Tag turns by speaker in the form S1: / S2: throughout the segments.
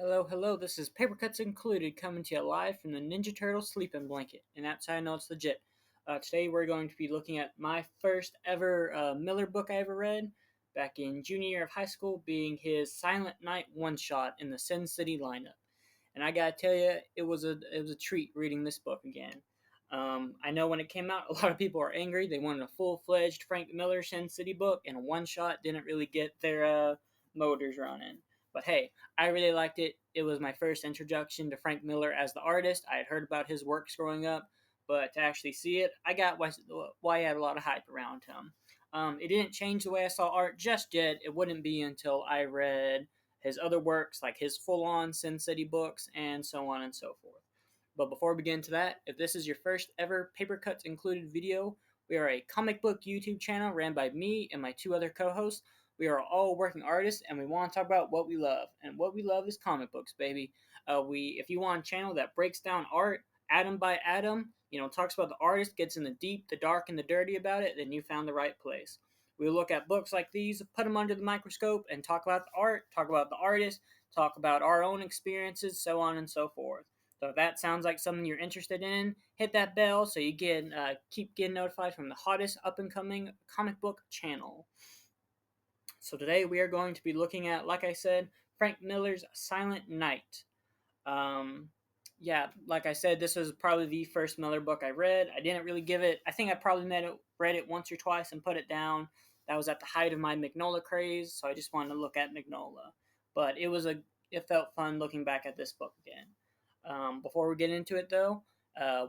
S1: Hello, hello. This is Paper Cuts Included coming to you live from the Ninja Turtle sleeping blanket, and that's how I know it's legit. Today we're going to be looking at my first ever Miller book I ever read back in junior year of high school, being his Silent Night one shot in the Sin City lineup. And I gotta tell you, it was a treat reading this book again. I know when it came out, a lot of people are angry. They wanted a full-fledged Frank Miller Sin City book, and a one-shot didn't really get their motors running. But hey, I really liked it. It was my first introduction to Frank Miller as the artist. I had heard about his works growing up, but to actually see it, I got why he had a lot of hype around him. It didn't change the way I saw art just yet. It wouldn't be until I read his other works, like his full-on Sin City books, and so on and so forth. But before we get into that, if this is your first ever Paper Cuts Included video, we are a comic book YouTube channel ran by me and my two other co-hosts. We are all working artists, and we want to talk about what we love, and what we love is comic books, baby. If you want a channel that breaks down art atom by atom, talks about the artist, gets in the deep, the dark, and the dirty about it, then you found the right place. We look at books like these, put them under the microscope, and talk about the art, talk about the artist, talk about our own experiences, so on and so forth. So if that sounds like something you're interested in, hit that bell so you keep getting notified from the hottest up and coming comic book channel. So today we are going to be looking at, like I said, Frank Miller's Silent Night. Um, yeah, like I said, this was probably the first Miller book I read. I didn't really give it. I think I probably read it once or twice and put it down. That was at the height of my Magnola craze, so I just wanted to look at Magnola. But it felt fun looking back at this book again. Before we get into it, though,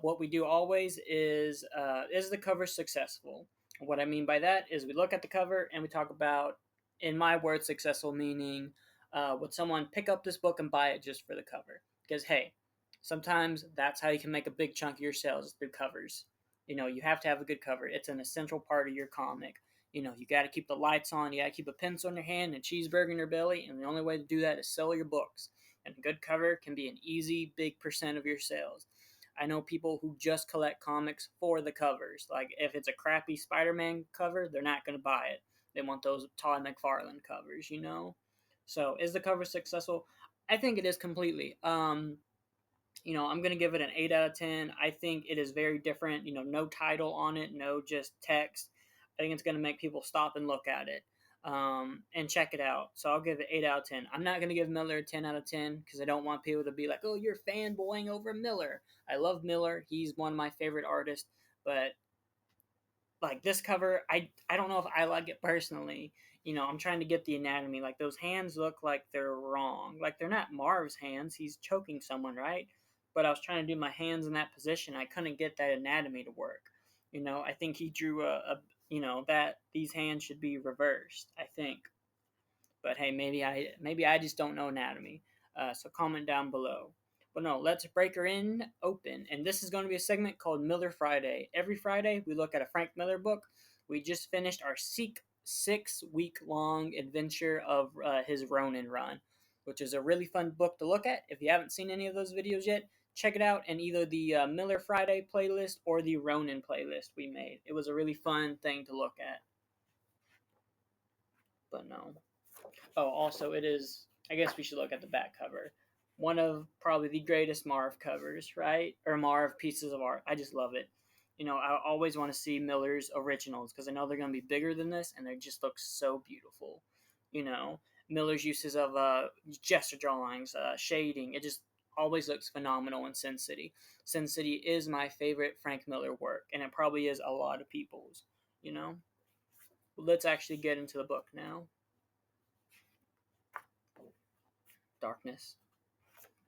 S1: what we do always is the cover successful? What I mean by that is we look at the cover and we talk about, in my words, successful meaning would someone pick up this book and buy it just for the cover? Because hey, sometimes that's how you can make a big chunk of your sales through covers. You have to have a good cover. It's an essential part of your comic. You got to keep the lights on. You got to keep a pencil in your hand and a cheeseburger in your belly. And the only way to do that is sell your books. And a good cover can be an easy big percent of your sales. I know people who just collect comics for the covers. Like if it's a crappy Spider-Man cover, they're not going to buy it. They want those Todd McFarlane covers. So is the cover successful? I think it is completely. I'm going to give it an 8 out of 10. I think it is very different. No title on it, no just text. I think it's going to make people stop and look at it and check it out. So I'll give it 8 out of 10. I'm not going to give Miller a 10 out of 10 because I don't want people to be like, oh, you're fanboying over Miller. I love Miller. He's one of my favorite artists. But like this cover, I don't know if I like it personally. I'm trying to get the anatomy. Like those hands look like they're wrong. Like they're not Marv's hands. He's choking someone, right? But I was trying to do my hands in that position. I couldn't get that anatomy to work. I think he drew that these hands should be reversed. I think, but hey, maybe I just don't know anatomy. So comment down below. But no, let's break her in open. And this is going to be a segment called Miller Friday. Every Friday, we look at a Frank Miller book. We just finished our 6-week long adventure of his Ronin run, which is a really fun book to look at. If you haven't seen any of those videos yet, check it out in either the Miller Friday playlist or the Ronin playlist we made. It was a really fun thing to look at. But no. Oh, also, it is. I guess we should look at the back cover. One of probably the greatest Marv covers, right? Or Marv pieces of art. I just love it. I always want to see Miller's originals because I know they're going to be bigger than this and they just look so beautiful. You know, Miller's uses of gesture drawings, shading. It just always looks phenomenal in Sin City. Sin City is my favorite Frank Miller work, and it probably is a lot of people's. You know, let's actually get into the book now. Darkness,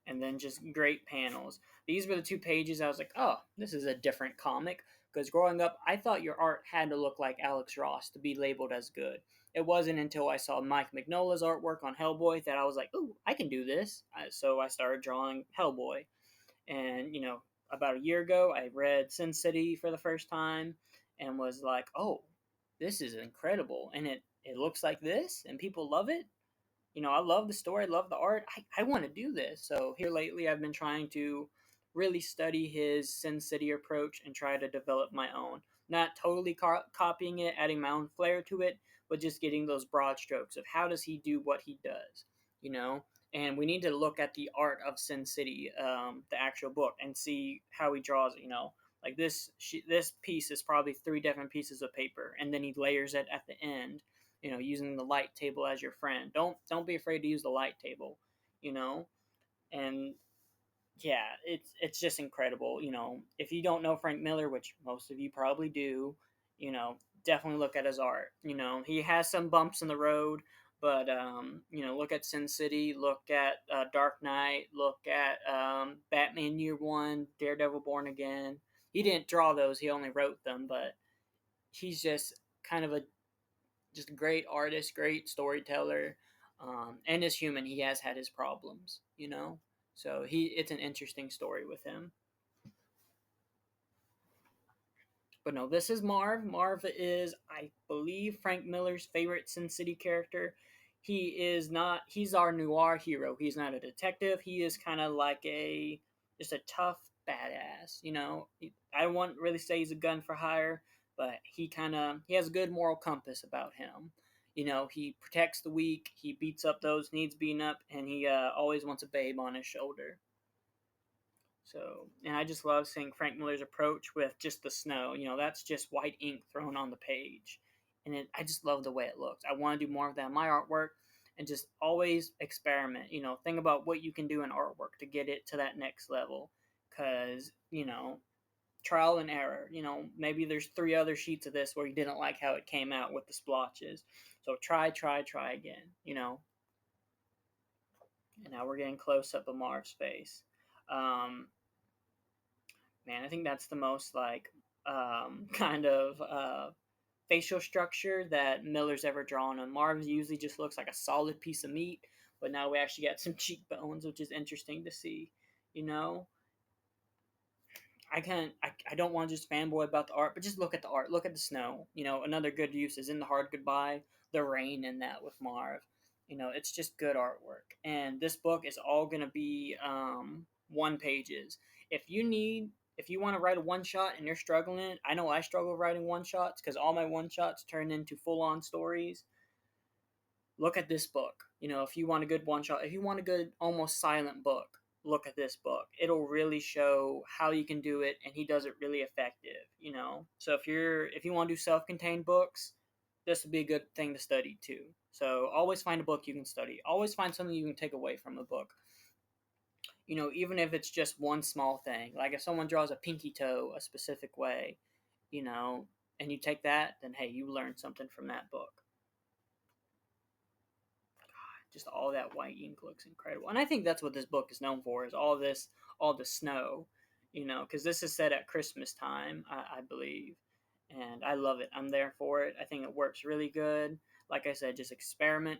S1: and then just great panels. These were the two pages I was like, oh, this is a different comic. Because growing up, I thought your art had to look like Alex Ross to be labeled as good. It wasn't until I saw Mike Mignola's artwork on Hellboy that I was like, oh, I can do this. So I started drawing Hellboy. And, about a year ago, I read Sin City for the first time and was like, oh, this is incredible. And it looks like this, and people love it. I love the story, I love the art. I want to do this. So here lately, I've been trying to really study his Sin City approach and try to develop my own. Not totally copying it, adding my own flair to it, but just getting those broad strokes of how does he do what he does, you know? and we need to look at the art of Sin City, the actual book, and see how he draws it. Like this piece is probably three different pieces of paper, and then he layers it at the end. Using the light table as your friend. Don't be afraid to use the light table. You know, and yeah, it's just incredible. If you don't know Frank Miller, which most of you probably do, you know, definitely look at his art. He has some bumps in the road, but look at Sin City, look at Dark Knight, look at Batman Year One, Daredevil Born Again. He didn't draw those; he only wrote them, but he's just kind of a great artist, great storyteller, and as human, he has had his problems. So it's an interesting story with him. But no, this is Marv. Marv is, I believe, Frank Miller's favorite Sin City character. He is not. He's our noir hero. He's not a detective. He is kind of like just a tough badass. I won't really say he's a gun for hire, but he has a good moral compass about him. He protects the weak. He beats up those needs beaten up, and he always wants a babe on his shoulder. So, and I just love seeing Frank Miller's approach with just the snow. That's just white ink thrown on the page. And I just love the way it looks. I want to do more of that in my artwork and just always experiment. Think about what you can do in artwork to get it to that next level. Because, trial and error. Maybe there's three other sheets of this where you didn't like how it came out with the splotches. So try again. And now we're getting close up of Marv's face. Um, Man, I think that's the most like kind of facial structure that Miller's ever drawn. And Marv's usually just looks like a solid piece of meat, but now we actually got some cheekbones, which is interesting to see. You know, I don't want to just fanboy about the art, but just look at the art. Look at the snow. Another good use is in the hard goodbye, the rain in that with Marv. It's just good artwork. And this book is all gonna be one pages. If you want to write a one shot and you're struggling, I know I struggle writing one shots because all my one shots turn into full on stories. Look at this book. If you want a good one shot, if you want a good almost silent book, look at this book. It'll really show how you can do it, and he does it really effective. So if you want to do self-contained books, this would be a good thing to study too. So always find a book you can study. Always find something you can take away from a book. Even if it's just one small thing. Like if someone draws a pinky toe a specific way, you know, and you take that, then hey, you learned something from that book. Just all that white ink looks incredible, and I think that's what this book is known for: is all the snow, because this is set at Christmas time, I believe, and I love it. I'm there for it. I think it works really good. Like I said, just experiment.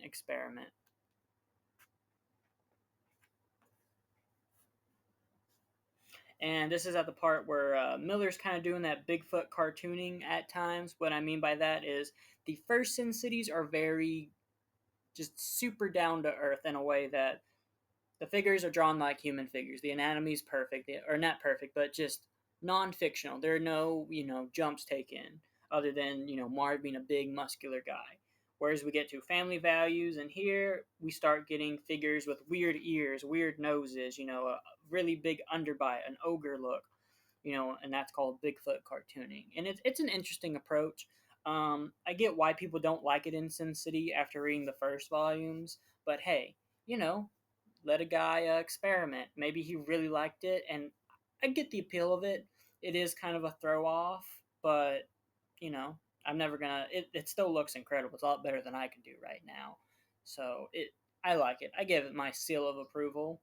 S1: And this is at the part where Miller's kind of doing that Bigfoot cartooning at times. What I mean by that is the first Sin Cities are very just super down to earth in a way that the figures are drawn like human figures. The anatomy's perfect, or not perfect, but just non-fictional. There are no, jumps taken other than, Marv being a big muscular guy. Whereas we get to family values, and here we start getting figures with weird ears, weird noses, a really big underbite, an ogre look, and that's called Bigfoot cartooning. And it's an interesting approach. I get why people don't like it in Sin City after reading the first volumes, but hey, you know, let a guy experiment. Maybe he really liked it, and I get the appeal of it. It is kind of a throw off, but you know, I'm never gonna. It still looks incredible. It's a lot better than I can do right now. So I like it. I give it my seal of approval.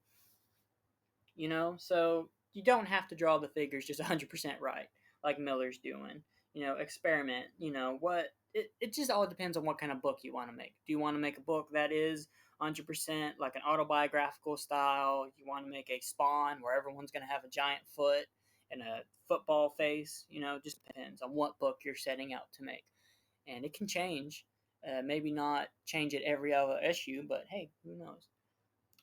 S1: So you don't have to draw the figures just 100% right, like Miller's doing. Experiment. It just all depends on what kind of book you want to make. Do you want to make a book that is 100% like an autobiographical style? You want to make a Spawn where everyone's going to have a giant foot and a football face? Just depends on what book you're setting out to make. And it can change. Maybe not change it every other issue, but hey, who knows?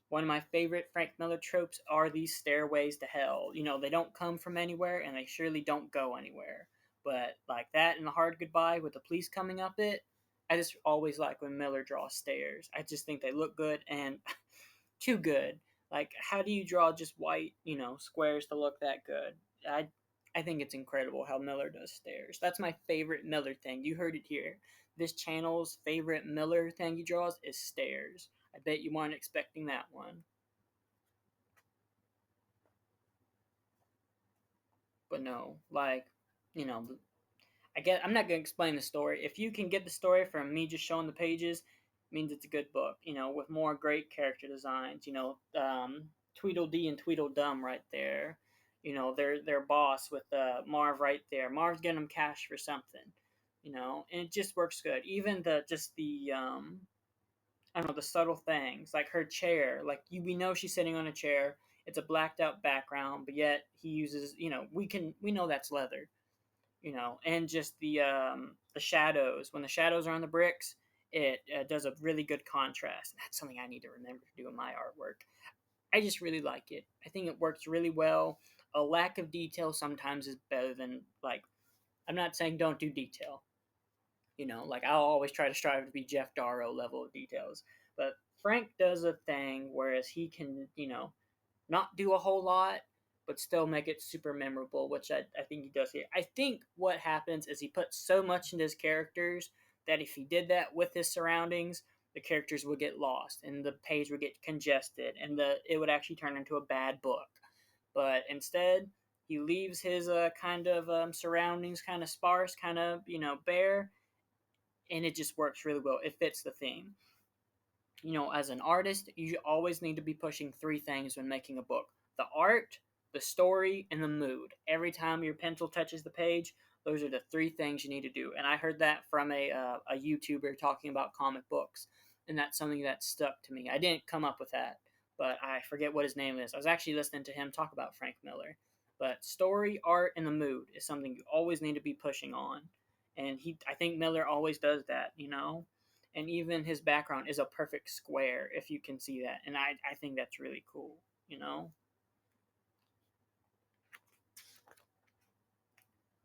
S1: One of my favorite Frank Miller tropes are these stairways to hell. They don't come from anywhere and they surely don't go anywhere. But like that in The Hard Goodbye with the police coming up it, I just always like when Miller draws stairs. I just think they look good, and too good. Like, how do you draw just white, squares to look that good? I I think it's incredible how Miller does stairs. That's my favorite Miller thing. You heard it here. This channel's favorite Miller thing he draws is stairs. I bet you weren't expecting that one. But no, like, you know, I get. I'm not gonna explain the story. If you can get the story from me just showing the pages, it means it's a good book. With more great character designs. Tweedledee and Tweedledum right there. Their boss with Marv right there. Marv's getting them cash for something. And it just works good. Even the I don't know, the subtle things like her chair. Like we know she's sitting on a chair. It's a blacked out background, but yet he uses. We know that's leather. And just the shadows. When the shadows are on the bricks, it does a really good contrast. That's something I need to remember to do in my artwork. I just really like it. I think it works really well. A lack of detail sometimes is better than like. I'm not saying don't do detail. Like I'll always try to strive to be Jeff Darrow level of details. But Frank does a thing whereas he can, not do a whole lot, but still make it super memorable, which I think he does here. I think what happens is he puts so much into his characters that if he did that with his surroundings, the characters would get lost and the page would get congested and it would actually turn into a bad book. But instead, he leaves his kind of surroundings kind of sparse, kind of bare, and it just works really well. It fits the theme. As an artist, you always need to be pushing three things when making a book: the art, the story, and the mood. Every time your pencil touches the page, those are the three things you need to do. And I heard that from a YouTuber talking about comic books, and that's something that stuck to me. I didn't come up with that, but I forget what his name is. I was actually listening to him talk about Frank Miller. But story, art, and the mood is something you always need to be pushing on. And I think Miller always does that. And even his background is a perfect square if you can see that, and I think that's really cool.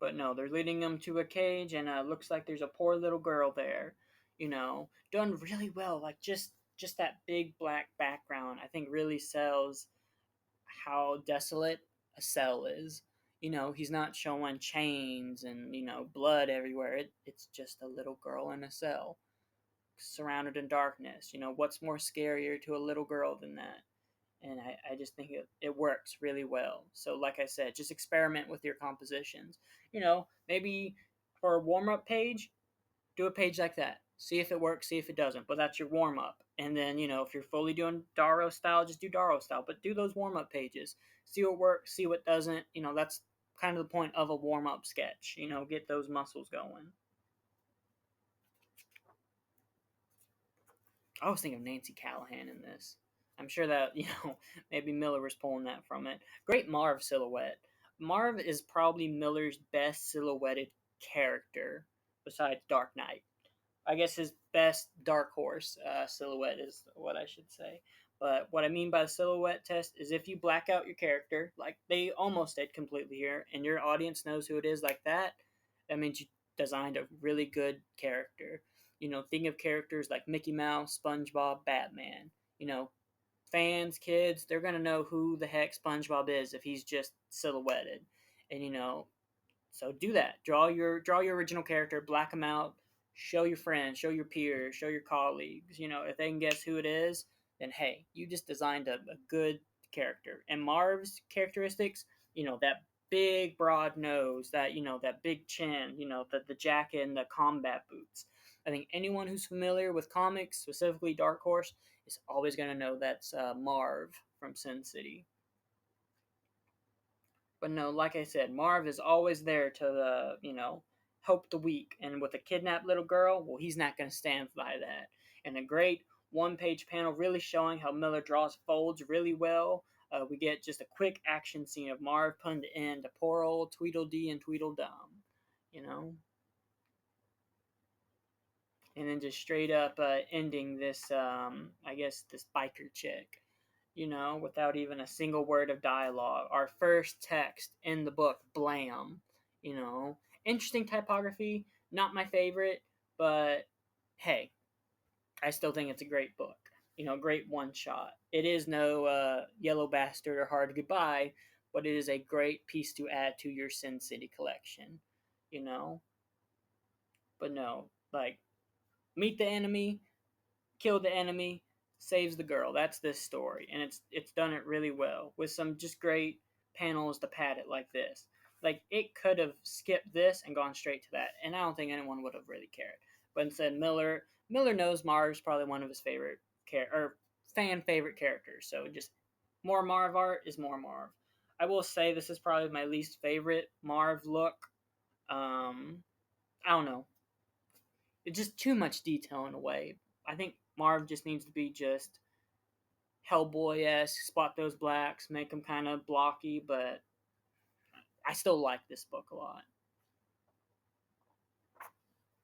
S1: But no, they're leading him to a cage, and looks like there's a poor little girl there. Done really well. Like just that big black background I think really sells how desolate a cell is. He's not showing chains and blood everywhere. It's just a little girl in a cell surrounded in darkness. What's more scarier to a little girl than that? And I just think it works really well. So, like I said, just experiment with your compositions. Maybe for a warm up page, do a page like that. See if it works, see if it doesn't. But that's your warm up. And then, if you're fully doing Darrow style, just do Darrow style. But do those warm up pages. See what works, see what doesn't. That's kind of the point of a warm up sketch. Get those muscles going. I was thinking of Nancy Callahan in this. I'm sure that, maybe Miller was pulling that from it. Great Marv silhouette. Marv is probably Miller's best silhouetted character besides Dark Knight. I guess his best Dark Horse silhouette is what I should say. But what I mean by the silhouette test is if you black out your character, like they almost did completely here, and your audience knows who it is like that, that means you designed a really good character. Think of characters like Mickey Mouse, SpongeBob, Batman. You know, Fans, kids, they're gonna know who the heck SpongeBob is if he's just silhouetted. And so do that. Draw your original character, black them out, show your friends, show your peers, show your colleagues. If they can guess who it is, then hey, you just designed a good character. And Marv's characteristics, that big broad nose, that big chin, the jacket and the combat boots. I think anyone who's familiar with comics, specifically Dark Horse, is always going to know that's Marv from Sin City. But no, like I said, Marv is always there to help the weak. And with a kidnapped little girl, well, he's not going to stand by that. And a great one-page panel really showing how Miller draws folds really well. We get just a quick action scene of Marv putting to end to poor old Tweedledee and Tweedledum, you know? And then just straight up ending this, I guess, this biker chick, without even a single word of dialogue. Our first text in the book, blam, you know. Interesting typography, not my favorite, but hey, I still think it's a great book. great one shot. It is no Yellow Bastard or Hard Goodbye, but it is a great piece to add to your Sin City collection. You know, but no, like meet the enemy, kill the enemy, saves the girl. That's this story, and it's done it really well with some just great panels to pad it like this. Like it could have skipped this and gone straight to that, and I don't think anyone would have really cared. But instead, Miller knows Marv's probably one of his favorite or fan favorite characters. So just more Marv art is more Marv. I will say this is probably my least favorite Marv look. I don't know. It's just too much detail in a way. I think Marv just needs to be just Hellboy esque, spot those blacks, make them kind of blocky, but I still like this book a lot.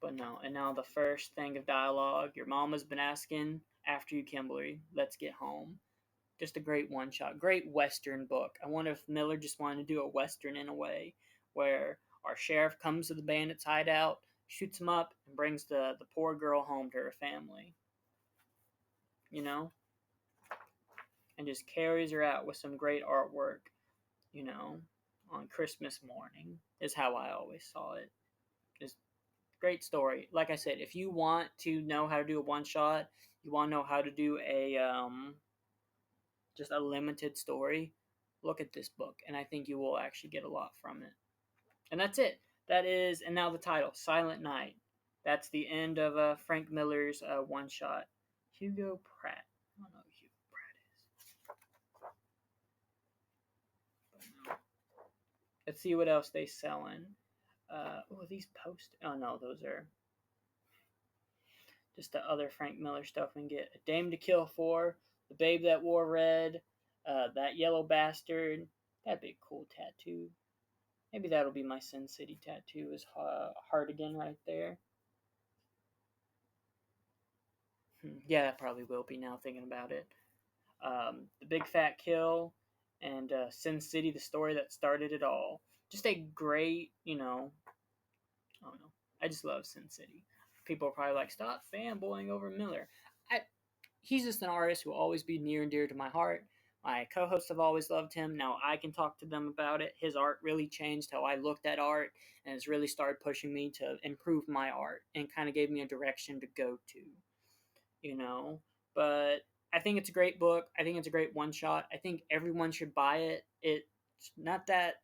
S1: But no, and now the first thing of dialogue your mama's been asking after you, Kimberly. Let's get home. Just a great one shot, great Western book. I wonder if Miller just wanted to do a Western in a way where our sheriff comes to the bandits' hideout, shoots them up, and brings the poor girl home to her family. You know? And just carries her out with some great artwork, you know, on Christmas morning, is how I always saw it. Just great story. Like I said, if you want to know how to do a one shot, you want to know how to do a just a limited story, look at this book, and I think you will actually get a lot from it. And that's it. That is, and now the title, Silent Night. That's the end of Frank Miller's one shot. Hugo Pratt. I don't know who Hugo Pratt is. But no. Let's see what else they selling. These post. Oh no, those are just the other Frank Miller stuff we can get. A Dame to Kill For, The Babe That Wore Red, That Yellow Bastard. That'd be a cool tattoo. Maybe that'll be my Sin City tattoo. Is Hardigan right there? Yeah, that probably will be now thinking about it. The Big Fat Kill, and Sin City, the story that started it all. Just a great, I don't know. I just love Sin City. People are probably like, stop fanboying over Miller. He's just an artist who will always be near and dear to my heart. My co-hosts have always loved him. Now I can talk to them about it. His art really changed how I looked at art, and it's really started pushing me to improve my art and kind of gave me a direction to go to, you know. But I think it's a great book. I think it's a great one shot. I think everyone should buy it. It's not that,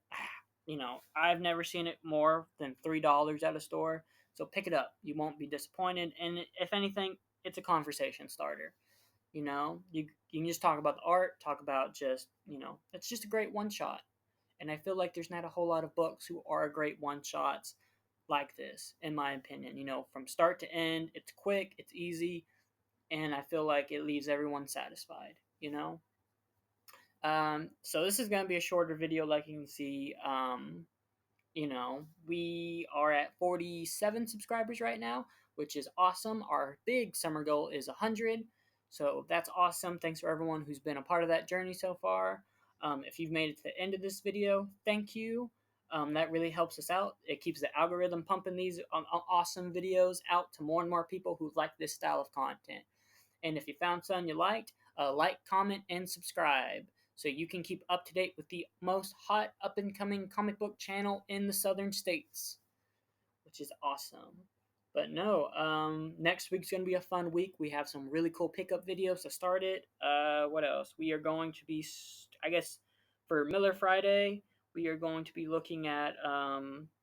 S1: I've never seen it more than $3 at a store. So pick it up. You won't be disappointed. And if anything, it's a conversation starter. You can just talk about the art, talk about just, it's just a great one shot. And I feel like there's not a whole lot of books who are great one shots like this, in my opinion. From start to end, it's quick, it's easy, and I feel like it leaves everyone satisfied. So this is going to be a shorter video, like you can see. We are at 47 subscribers right now, which is awesome. Our big summer goal is 100. So that's awesome. Thanks for everyone who's been a part of that journey so far. If you've made it to the end of this video, thank you. That really helps us out. It keeps the algorithm pumping these awesome videos out to more and more people who like this style of content. And if you found something you liked, like, comment, and subscribe so you can keep up to date with the most hot up and coming comic book channel in the southern states, which is awesome. But no, next week's going to be a fun week. We have some really cool pickup videos to start it. What else? We are going to be, I guess, for Miller Friday, we are going to be looking at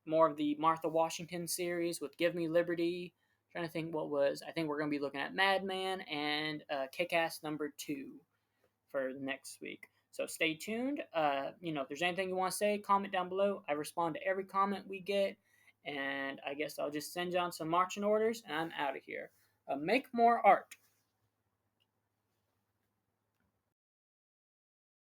S1: more of the Martha Washington series with Give Me Liberty. Trying to think I think we're going to be looking at Madman and Kick-Ass #2 for next week. So stay tuned. If there's anything you want to say, comment down below. I respond to every comment we get. And I guess I'll just send you on some marching orders, and I'm out of here. Make more art.